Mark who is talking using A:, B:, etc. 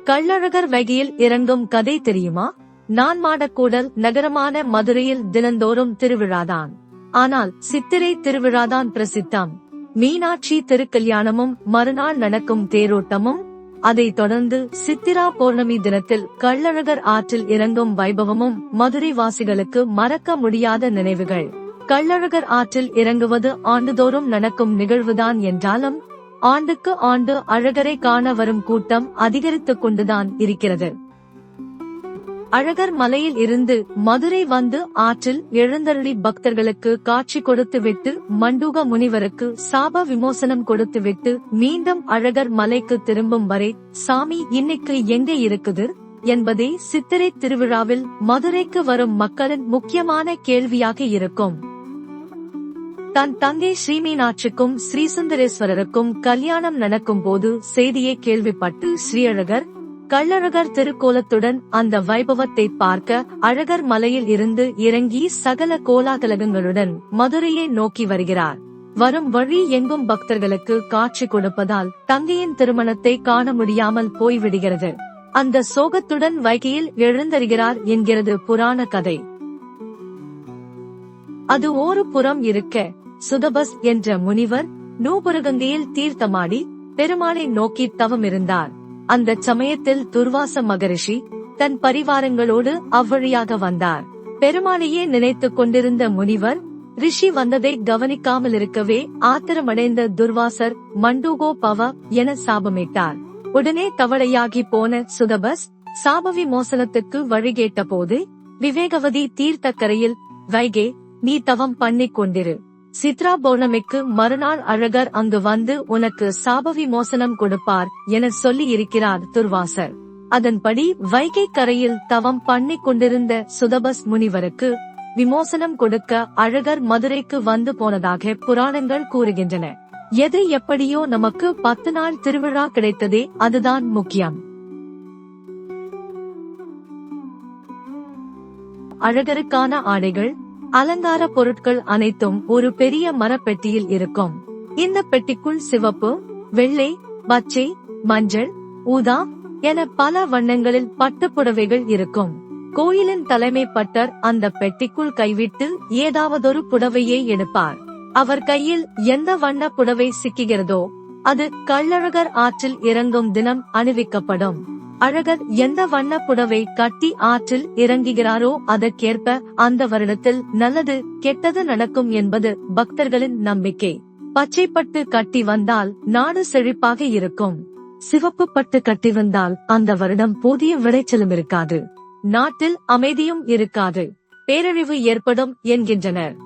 A: கள்ளழகர் வைகையில் இறங்கும் கதை தெரியுமா? நான் மாடக்கூடல் நகரமான மதுரையில் தினந்தோறும் திருவிழாதான். ஆனால் சித்திரை திருவிழாதான் பிரசித்தம். மீனாட்சி திருக்கல்யாணமும் மறுநாள் நடக்கும் தேரோட்டமும், அதைத் தொடர்ந்து சித்திரா பௌர்ணமி தினத்தில் கள்ளழகர் ஆற்றில் இறங்கும் வைபவமும் மதுரை வாசிகளுக்கு மறக்க முடியாத நினைவுகள். கள்ளழகர் ஆற்றில் இறங்குவது ஆண்டுதோறும் நடக்கும் நிகழ்வுதான் என்றாலும் ஆண்டுக்கு ஆண்டு அழகரை காண வரும் கூட்டம் அதிகரித்துக் கொண்டுதான் இருக்கிறது. அழகர் மலையில் இருந்து மதுரை வந்து ஆற்றில் எழுந்தருளி பக்தர்களுக்கு காட்சி கொடுத்துவிட்டு மண்டூக முனிவருக்கு சாப விமோசனம் கொடுத்துவிட்டு மீண்டும் அழகர் மலைக்கு திரும்பும் வரை சாமி இன்னைக்கு எங்கே இருக்குது என்பதே சித்திரை திருவிழாவில் மதுரைக்கு வரும் மக்களின் முக்கியமான கேள்வியாக இருக்கும். தன் தங்கை ஸ்ரீமீனாட்சிக்கும் ஸ்ரீசுந்தரேஸ்வரருக்கும் கல்யாணம் நடக்கும் போது செய்தியை கேள்விப்பட்டு ஸ்ரீஅழகர் கள்ளழகர் திருக்கோலத்துடன் அந்த வைபவத்தை பார்க்க அழகர் மலையில் இருந்து இறங்கி சகல கோலாகலங்களுடன் மதுரையை நோக்கி வருகிறார். வரும் வழி எங்கும் பக்தர்களுக்கு காட்சி கொடுப்பதால் தங்கையின் திருமணத்தை காண முடியாமல் போய்விடுகிறது. அந்த சோகத்துடன் வைகையில் எழுந்தருகிறார் என்கிறது புராண கதை. அது ஒரு புறம் இருக்க, சுதபஸ் என்ற முனிவர் நூபுரகங்கையில் தீர்த்தமாடி பெருமாளை நோக்கி தவம் இருந்தார். அந்த சமயத்தில் துர்வாச மகரிஷி தன் பரிவாரங்களோடு அவ்வழியாக வந்தார். பெருமாளையே நினைத்துக் கொண்டிருந்த முனிவர் ரிஷி வந்ததை கவனிக்காமல் இருக்கவே ஆத்திரமடைந்த துர்வாசர் மண்டூகோ பவ என சாபமிட்டார். உடனே தவளையாகி போன சுதபஸ் சாப விமோசனத்துக்கு வழிகேட்ட போது, விவேகவதி தீர்த்தக்கரையில் வைகே நீ தவம் பண்ணிக் கொண்டிரு, சித்ரா பௌர்ணமிக்கு மறுநாள் அழகர் அங்கு வந்து உனக்கு சாப விமோசனம் கொடுப்பார் என சொல்லி இருக்கிறார் துர்வாசர். அதன்படி வைகை கரையில் தவம் பண்ணிக் கொண்டிருந்த சுதபஸ் முனிவருக்கு விமோசனம் கொடுக்க அழகர் மதுரைக்கு வந்து போனதாக புராணங்கள் கூறுகின்றன. எது எப்படியோ நமக்கு 10 நாள் திருவிழா கிடைத்ததே அதுதான் முக்கியம். அழகருக்கான ஆடைகள், அலங்கார பொருட்கள் அனைத்தும் ஒரு பெரிய மரப்பெட்டியில் இருக்கும். இந்த பெட்டிக்குள் சிவப்பு, வெள்ளை, பச்சை, மஞ்சள், ஊதா என பல வண்ணங்களில் பட்டுப்புடவைகள் இருக்கும். கோயிலின் தலைமை பட்டர் அந்த பெட்டிக்குள் கைவிட்டு ஏதாவதொரு புடவையை எடுப்பார். அவர் கையில் எந்த வண்ண புடவை சிக்குகிறதோ அது கள்ளழகர் ஆற்றில் இறங்கும் தினம் அணிவிக்கப்படும். அழகர் எந்த வண்ண புடவை கட்டி ஆற்றில் இறங்குகிறாரோ அதற்கேற்ப அந்த வருடத்தில் நல்லது கெட்டது நடக்கும் என்பது பக்தர்களின் நம்பிக்கை. பச்சைப்பட்டு கட்டி வந்தால் நாடு செழிப்பாக இருக்கும். சிவப்பு பட்டு கட்டி வந்தால் அந்த வருடம் போதிய விளைச்சலும் இருக்காது, நாட்டில் அமைதியும் இருக்காது, பேரழிவு ஏற்படும் என்கின்றனர்.